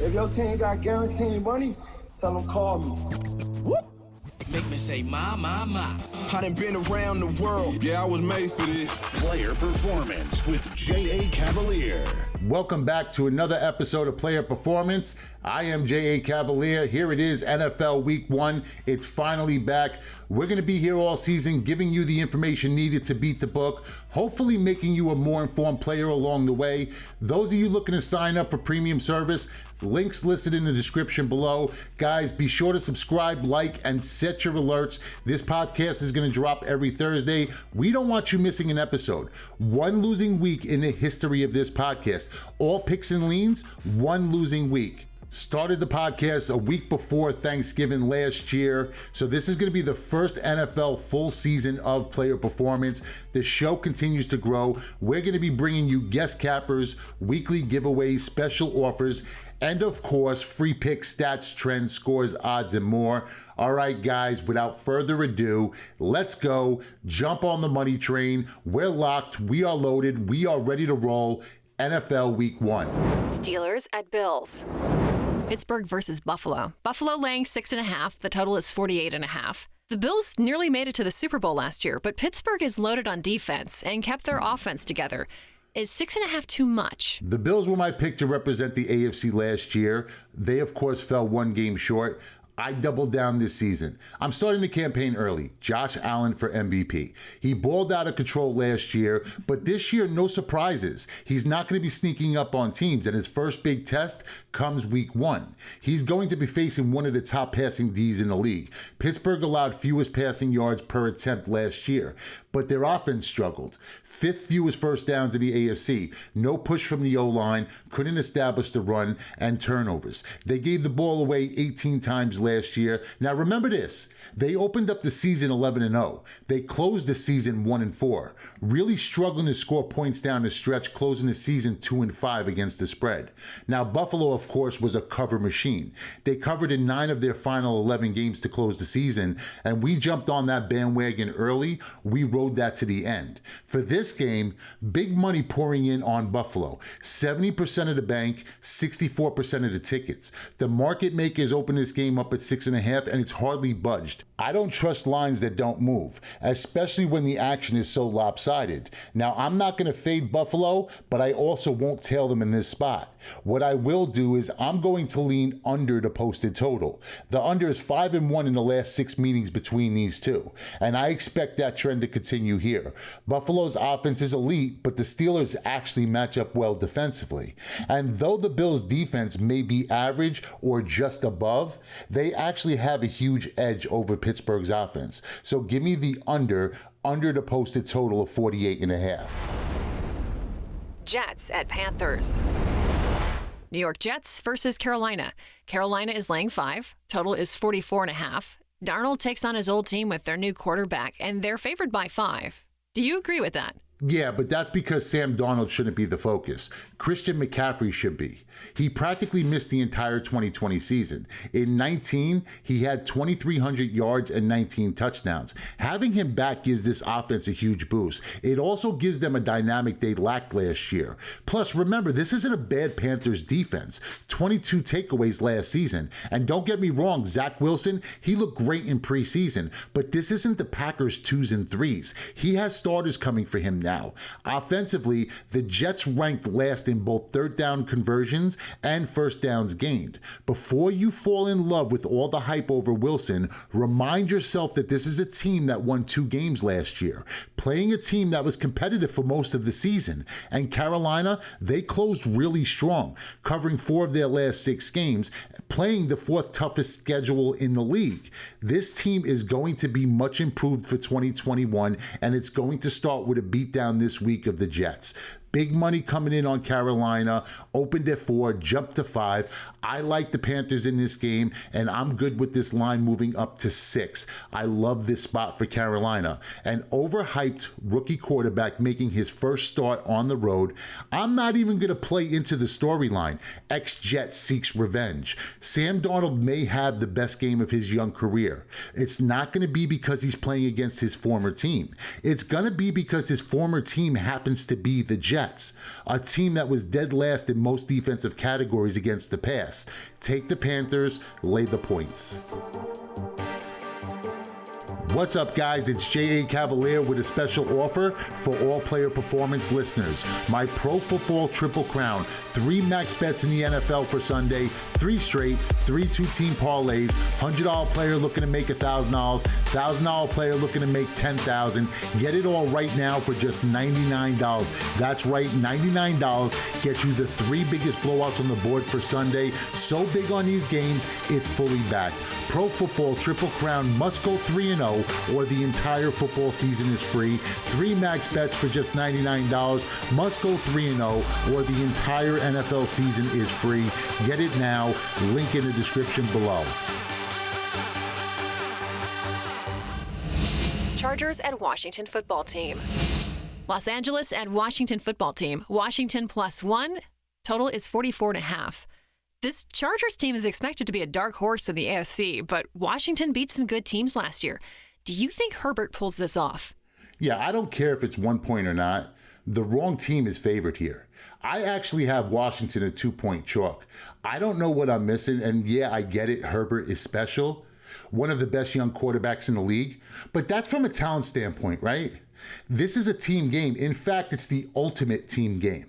If your team got guaranteed money, tell them call me. Whoop. Make me say, my. I done been around the world. Yeah, I was made for this. Player Performance with J.A. Cavalier. Welcome back to another episode of Player Performance. I am J.A. Cavalier. Here it is, NFL Week 1. It's finally back. We're going to be here all season, giving you the information needed to beat the book, hopefully making you a more informed player along the way. Those of you looking to sign up for premium service, links listed in the description below. Guys, be sure to subscribe, like, and set your alerts. This podcast is going to drop every Thursday. We don't want you missing an episode. One losing week in the history of this podcast. All picks and leans, one losing week. Started the podcast a week before Thanksgiving last year, so this is going to be the first NFL full season of Player Performance. The show continues to grow. We're going to be bringing you guest cappers, weekly giveaways, special offers, and of course, free picks, stats, trends, scores, odds, and more. All right, guys, without further ado, let's go. Jump on the money train. We're locked. We are loaded. We are ready to roll. NFL Week 1. Steelers at Bills. Pittsburgh versus Buffalo. Buffalo laying 6.5. The total is 48.5. The Bills nearly made it to the Super Bowl last year, but Pittsburgh is loaded on defense and kept their offense together. Is 6.5 too much? The Bills were my pick to represent the AFC last year. They, of course, fell one game short. I doubled down this season. I'm starting the campaign early. Josh Allen for MVP. He balled out of control last year, but this year, no surprises. He's not going to be sneaking up on teams, and his first big test comes week 1. He's going to be facing one of the top passing Ds in the league. Pittsburgh allowed fewest passing yards per attempt last year, but their offense struggled. 5th fewest first downs in the AFC. No push from the O-line, couldn't establish the run, and turnovers. They gave the ball away 18 times last year. Now remember this, they opened up the season 11-0. They closed the season 1-4. Really struggling to score points down the stretch, closing the season 2-5 against the spread. Now Buffalo, of course, was a cover machine. They covered in 9 of their final 11 games to close the season, and we jumped on that bandwagon early. We rode that to the end. For this game, big money pouring in on Buffalo. 70% of the bank, 64% of the tickets. The market makers opened this game up at 6.5, and it's hardly budged. I don't trust lines that don't move, especially when the action is so lopsided. Now, I'm not going to fade Buffalo, but I also won't tail them in this spot. What I will do is I'm going to lean under the posted total. The under is 5-1 in the last 6 meetings between these two, and I expect that trend to continue here. Buffalo's offense is elite, but the Steelers actually match up well defensively. And though the Bills' defense may be average or just above, they actually have a huge edge over Pittsburgh's offense. So give me the under the posted total of 48.5. Jets at Panthers. New York Jets versus Carolina. Carolina is laying 5. Total is 44.5. Darnold takes on his old team with their new quarterback, and they're favored by 5. Do you agree with that? Yeah, but that's because Sam Darnold shouldn't be the focus. Christian McCaffrey should be. He practically missed the entire 2020 season. In 19, he had 2,300 yards and 19 touchdowns. Having him back gives this offense a huge boost. It also gives them a dynamic they lacked last year. Plus, remember, this isn't a bad Panthers defense. 22 takeaways last season. And don't get me wrong, Zach Wilson, he looked great in preseason, but this isn't the Packers' 2s and 3s. He has starters coming for him now. Offensively, the Jets ranked last in both third down conversions and first downs gained. Before you fall in love with all the hype over Wilson, remind yourself that this is a team that won 2 games last year, playing a team that was competitive for most of the season. And Carolina, they closed really strong, covering 4 of their last 6 games, playing the 4th toughest schedule in the league. This team is going to be much improved for 2021, and it's going to start with a beatdown this week of the Jets. Big money coming in on Carolina, opened at 4, jumped to 5. I like the Panthers in this game, and I'm good with this line moving up to 6. I love this spot for Carolina. An overhyped rookie quarterback making his first start on the road. I'm not even going to play into the storyline. Ex-Jet seeks revenge. Sam Darnold may have the best game of his young career. It's not going to be because he's playing against his former team. It's going to be because his former team happens to be the Jets. Jets, a team that was dead last in most defensive categories against the pass. Take the Panthers, lay the points. What's up, guys? It's J.A. Cavalier with a special offer for all Player Performance listeners. My Pro Football Triple Crown. 3 max bets in the NFL for Sunday, 3 straight, 3 two-team parlays, $100 player looking to make $1,000, $1,000 player looking to make $10,000. Get it all right now for just $99. That's right, $99 gets you the 3 biggest blowouts on the board for Sunday. So big on these games, it's fully backed. Pro Football Triple Crown must go 3-0 or the entire football season is free. 3 max bets for just $99. Must go 3-0 or the entire NFL season is free. Get it now. Link in the description below. Chargers at Washington football team. Los Angeles at Washington football team. Washington +1. Total is 44.5. This Chargers team is expected to be a dark horse in the AFC, but Washington beat some good teams last year. Do you think Herbert pulls this off? Yeah, I don't care if it's 1 point or not. The wrong team is favored here. I actually have Washington a 2-point chalk. I don't know what I'm missing, and yeah, I get it. Herbert is special. One of the best young quarterbacks in the league. But that's from a talent standpoint, right? This is a team game. In fact, it's the ultimate team game.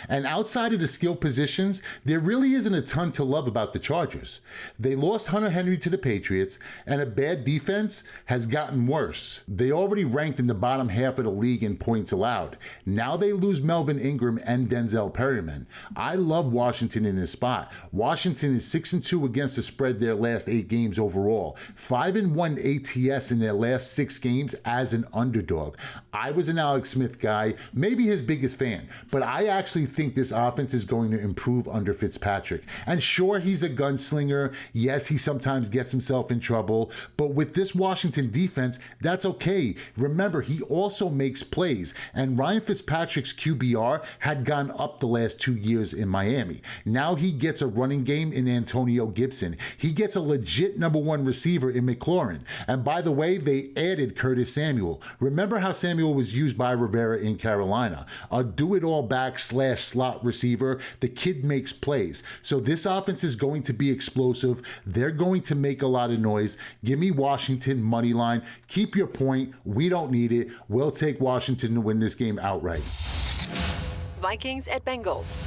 And outside of the skill positions, there really isn't a ton to love about the Chargers. They lost Hunter Henry to the Patriots, and a bad defense has gotten worse. They already ranked in the bottom half of the league in points allowed. Now they lose Melvin Ingram and Denzel Perryman. I love Washington in this spot. Washington is 6-2 against the spread their last 8 games overall. 5-1 ATS in their last 6 games as an underdog. I was an Alex Smith guy, maybe his biggest fan, but I actually think this offense is going to improve under Fitzpatrick. And sure, he's a gunslinger. Yes, he sometimes gets himself in trouble, but with this Washington defense, that's okay. Remember, he also makes plays, and Ryan Fitzpatrick's QBR had gone up the last 2 years in Miami. Now he gets a running game in Antonio Gibson. He gets a legit #1 receiver in McLaurin. And by the way, they added Curtis Samuel. Remember how Samuel was used by Rivera in Carolina? A do-it-all back / slot receiver. The kid makes plays. So this offense is going to be explosive. They're going to make a lot of noise. Give me Washington money line. Keep your point. We don't need it. We'll take Washington to win this game outright. Vikings at Bengals.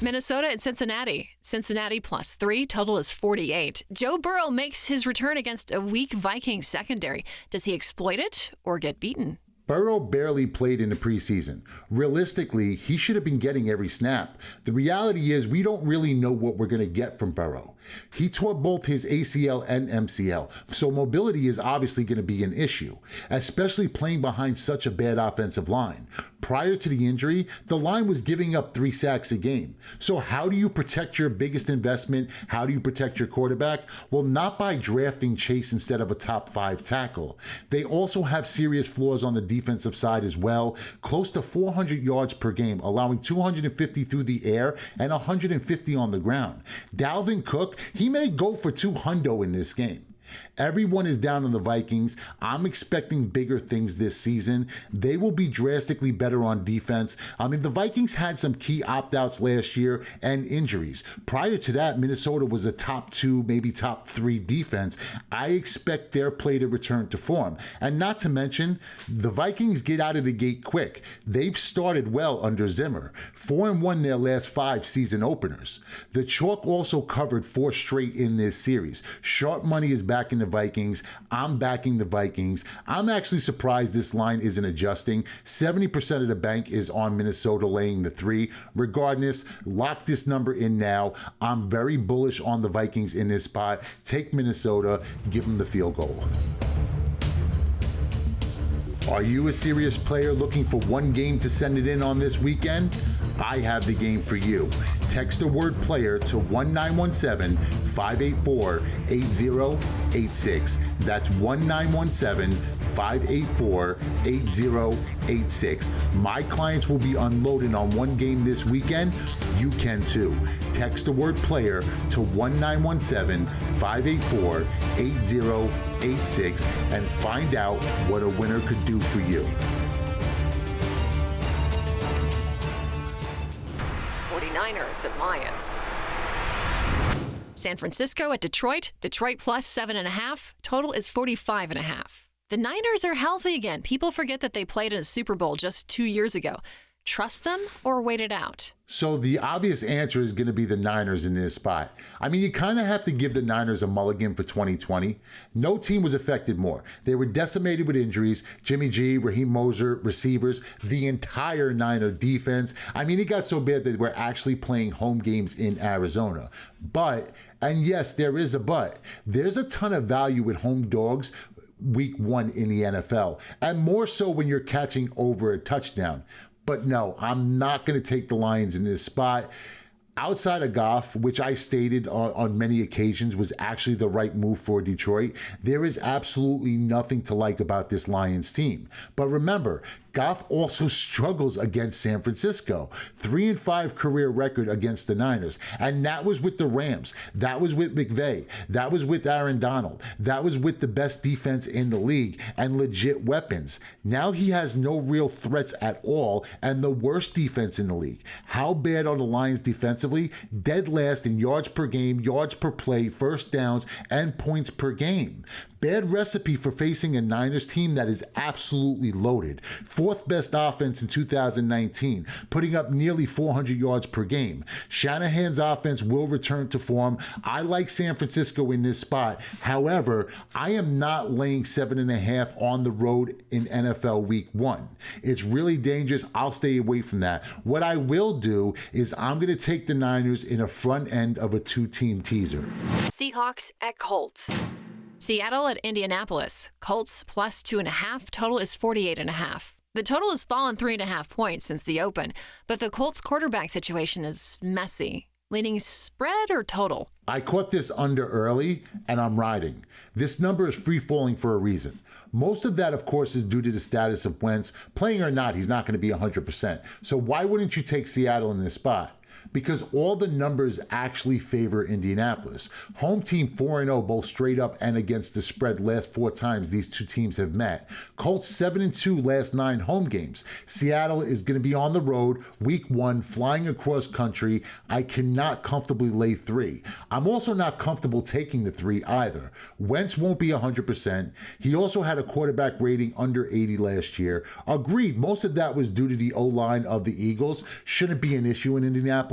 Minnesota at Cincinnati. Cincinnati +3. Total is 48. Joe Burrow makes his return against a weak Vikings secondary. Does he exploit it or get beaten? Burrow barely played in the preseason. Realistically, he should have been getting every snap. The reality is we don't really know what we're going to get from Burrow. He tore both his ACL and MCL, so mobility is obviously going to be an issue, especially playing behind such a bad offensive line. Prior to the injury, the line was giving up 3 sacks a game. So how do you protect your biggest investment? How do you protect your quarterback? Well, not by drafting Chase instead of a top 5 tackle. They also have serious flaws on the defensive side as well, close to 400 yards per game, allowing 250 through the air and 150 on the ground. Dalvin Cook, he may go for 200 in this game. Everyone is down on the Vikings. I'm expecting bigger things this season. They will be drastically better on defense. I mean, the Vikings had some key opt-outs last year and injuries. Prior to that, Minnesota was a top 2, maybe top 3 defense. I expect their play to return to form. And not to mention, the Vikings get out of the gate quick. They've started well under Zimmer. 4-1 their last 5 season openers. The chalk also covered 4 straight in this series. Sharp money is back in the Vikings. I'm backing the Vikings. I'm actually surprised this line isn't adjusting. 70% of the bank is on Minnesota laying the 3. Regardless, lock this number in now. I'm very bullish on the Vikings in this spot. Take Minnesota, give them the field goal. Are you a serious player looking for one game to send it in on this weekend? I have the game for you. Text the word player to 1917-584-8086. That's 1917-584-8086. My clients will be unloading on one game this weekend. You can too. Text the word player to 1917-584-8086 and find out what a winner could do for you. Niners and Lions. San Francisco at Detroit. Detroit plus 7.5. Total is 45.5. The Niners are healthy again. People forget that they played in a Super Bowl just 2 years ago. Trust them or wait it out? So the obvious answer is going to be the Niners in this spot. I mean, you kind of have to give the Niners a mulligan for 2020. No team was affected more. They were decimated with injuries. Jimmy G, Raheem Mostert, receivers, the entire Niner defense. I mean, it got so bad that they were actually playing home games in Arizona. But, and yes, there is a but, there's a ton of value with home dogs week 1 in the NFL, and more so when you're catching over a touchdown. But no, I'm not going to take the Lions in this spot. Outside of Goff, which I stated on many occasions was actually the right move for Detroit, there is absolutely nothing to like about this Lions team. But remember, Goff also struggles against San Francisco. 3-5 career record against the Niners. And that was with the Rams. That was with McVay. That was with Aaron Donald. That was with the best defense in the league and legit weapons. Now he has no real threats at all and the worst defense in the league. How bad are the Lions defensively? Dead last in yards per game, yards per play, first downs, and points per game. Bad recipe for facing a Niners team that is absolutely loaded. 4th best offense in 2019, putting up nearly 400 yards per game. Shanahan's offense will return to form. I like San Francisco in this spot. However, I am not laying 7.5 on the road in NFL Week 1. It's really dangerous. I'll stay away from that. What I will do is I'm going to take the Niners in a front end of a 2-team teaser. Seahawks at Colts. Seattle at Indianapolis. Colts plus 2.5. Total is 48.5. The total has fallen 3.5 points since the open, but the Colts quarterback situation is messy. Leaning spread or total? I caught this under early, and I'm riding. This number is free-falling for a reason. Most of that, of course, is due to the status of Wentz. Playing or not, he's not going to be 100%. So why wouldn't you take Seattle in this spot? Because all the numbers actually favor Indianapolis. Home team 4-0 both straight up and against the spread last 4 times these two teams have met. Colts 7-2 last 9 home games. Seattle is going to be on the road week 1 flying across country. I cannot comfortably lay 3. I'm also not comfortable taking the 3 either. Wentz won't be 100%. He also had a quarterback rating under 80 last year. Agreed, most of that was due to the O-line of the Eagles. Shouldn't be an issue in Indianapolis.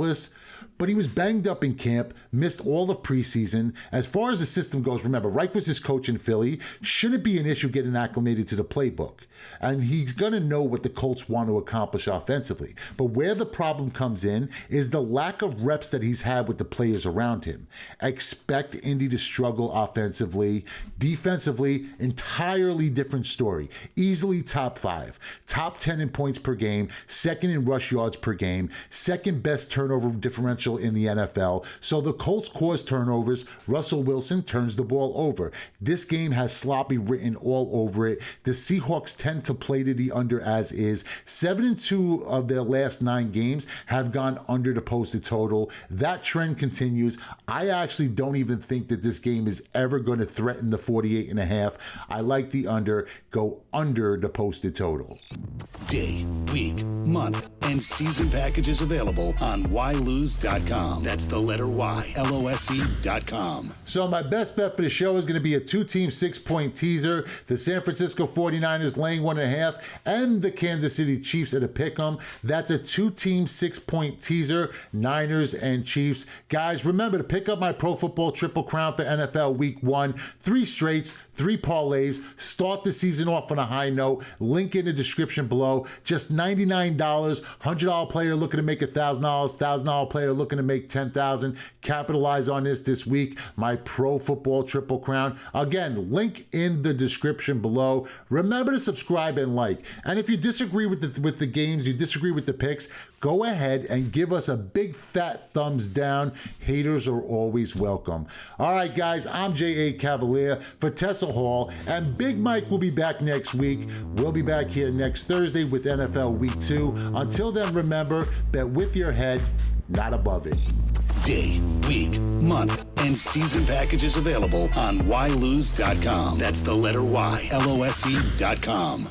But he was banged up in camp, missed all of preseason. As far as the system goes, remember, Reich was his coach in Philly. Shouldn't be an issue getting acclimated to the playbook. And he's going to know what the Colts want to accomplish offensively. But where the problem comes in is the lack of reps that he's had with the players around him. Expect Indy to struggle offensively. Defensively, entirely different story. Easily top 5. Top 10 in points per game. 2nd in rush yards per game. 2nd best turnover differential in the NFL. So the Colts cause turnovers. Russell Wilson turns the ball over. This game has sloppy written all over it. The Seahawks tend to play to the under as is. 7-2 of their last 9 games have gone under the posted total. That trend continues. I actually don't even think that this game is ever going to threaten the 48.5. I like the under. Go under the posted total. Day, week, month, and season packages available on whylose.com. That's the letter Y, LOSE.com. So my best bet for the show is going to be a 2-team 6-point teaser. The San Francisco 49ers laying 1.5 and the Kansas City Chiefs at a pick'em. That's a 2-team 6-point teaser, Niners and Chiefs. Guys, remember to pick up my Pro Football Triple Crown for NFL Week 1. 3 straights, 3 parlays. Start the season off on a high note. Link in the description below. Just $99. $100 player looking to make $1,000. $1,000 player looking to make $10,000. Capitalize on this week. My Pro Football Triple Crown. Again, link in the description below. Remember to subscribe and like. And if you disagree with the games, you disagree with the picks, go ahead and give us a big fat thumbs down. Haters are always welcome. All right, guys, I'm J.A. Cavalier for Tessa Hall, and Big Mike will be back next week. We'll be back here next Thursday with NFL Week 2. Until then, remember, bet with your head, not above it. Day, week, month, and season packages available on whylose.com. That's the letter Y, LOSE.com.